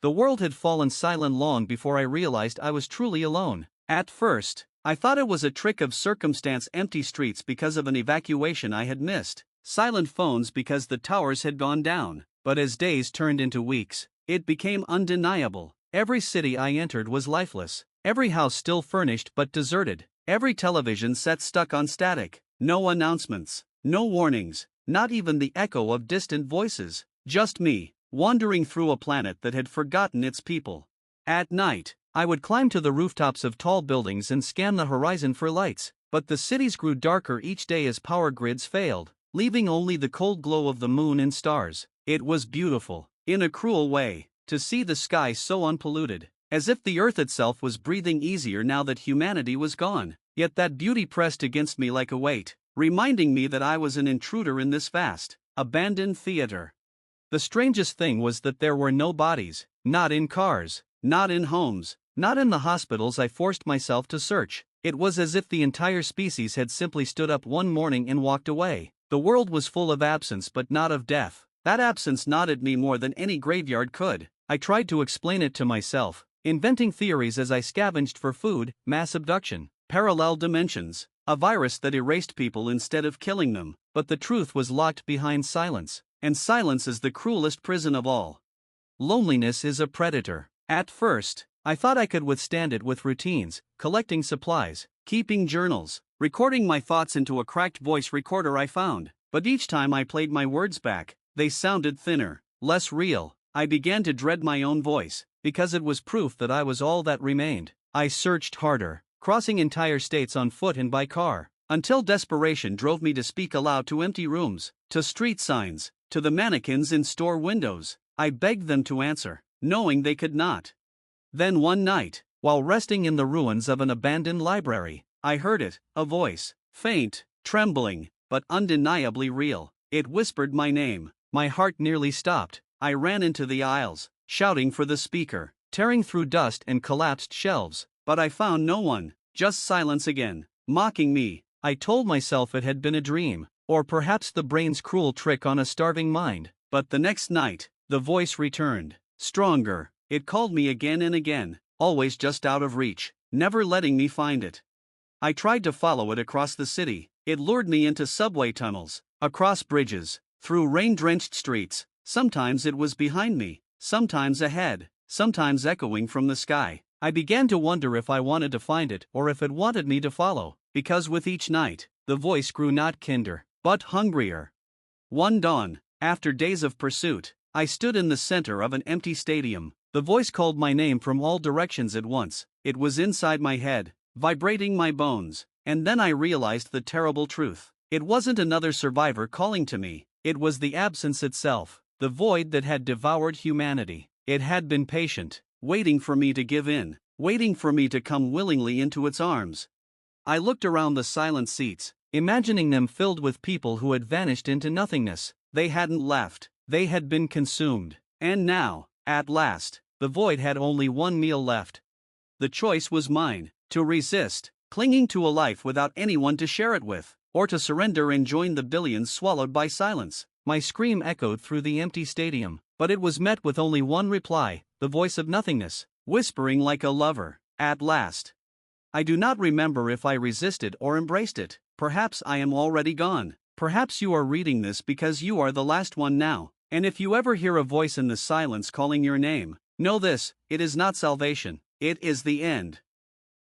The world had fallen silent long before I realized I was truly alone. At first, I thought it was a trick of circumstance, empty streets because of an evacuation I had missed, silent phones because the towers had gone down. But as days turned into weeks, it became undeniable. Every city I entered was lifeless, every house still furnished but deserted, every television set stuck on static, no announcements, no warnings, not even the echo of distant voices, just me, wandering through a planet that had forgotten its people. At night, I would climb to the rooftops of tall buildings and scan the horizon for lights, but the cities grew darker each day as power grids failed, leaving only the cold glow of the moon and stars. It was beautiful, in a cruel way, to see the sky so unpolluted, as if the earth itself was breathing easier now that humanity was gone. Yet that beauty pressed against me like a weight, reminding me that I was an intruder in this vast, abandoned theater. The strangest thing was that there were no bodies, not in cars, not in homes, not in the hospitals I forced myself to search. It was as if the entire species had simply stood up one morning and walked away. The world was full of absence but not of death. That absence gnawed at me more than any graveyard could. I tried to explain it to myself, inventing theories as I scavenged for food: mass abduction, parallel dimensions, a virus that erased people instead of killing them. But the truth was locked behind silence, and silence is the cruelest prison of all. Loneliness is a predator. At first, I thought I could withstand it with routines, collecting supplies, keeping journals, recording my thoughts into a cracked voice recorder I found. But each time I played my words back, they sounded thinner, less real. I began to dread my own voice, because it was proof that I was all that remained. I searched harder, crossing entire states on foot and by car, until desperation drove me to speak aloud to empty rooms, to street signs, to the mannequins in store windows. I begged them to answer, knowing they could not. Then one night, while resting in the ruins of an abandoned library, I heard it, a voice, faint, trembling, but undeniably real. It whispered my name. My heart nearly stopped. I ran into the aisles, shouting for the speaker, tearing through dust and collapsed shelves, but I found no one, just silence again, mocking me. I told myself it had been a dream, or perhaps the brain's cruel trick on a starving mind. But the next night, the voice returned, stronger. It called me again and again, always just out of reach, never letting me find it. I tried to follow it across the city. It lured me into subway tunnels, across bridges, through rain-drenched streets. Sometimes it was behind me, sometimes ahead, sometimes echoing from the sky. I began to wonder if I wanted to find it or if it wanted me to follow, because with each night, the voice grew not kinder, but hungrier. One dawn, after days of pursuit, I stood in the center of an empty stadium. The voice called my name from all directions at once. It was inside my head, vibrating my bones, and then I realized the terrible truth. It wasn't another survivor calling to me. It was the absence itself, the void that had devoured humanity. It had been patient, waiting for me to give in, waiting for me to come willingly into its arms. I looked around the silent seats, imagining them filled with people who had vanished into nothingness. They hadn't left, they had been consumed. And now, at last, the void had only one meal left. The choice was mine: to resist, clinging to a life without anyone to share it with, or to surrender and join the billions swallowed by silence. My scream echoed through the empty stadium, but it was met with only one reply, the voice of nothingness, whispering like a lover, "At last." I do not remember if I resisted or embraced it. Perhaps I am already gone. Perhaps you are reading this because you are the last one now. And if you ever hear a voice in the silence calling your name, know this: it is not salvation, it is the end.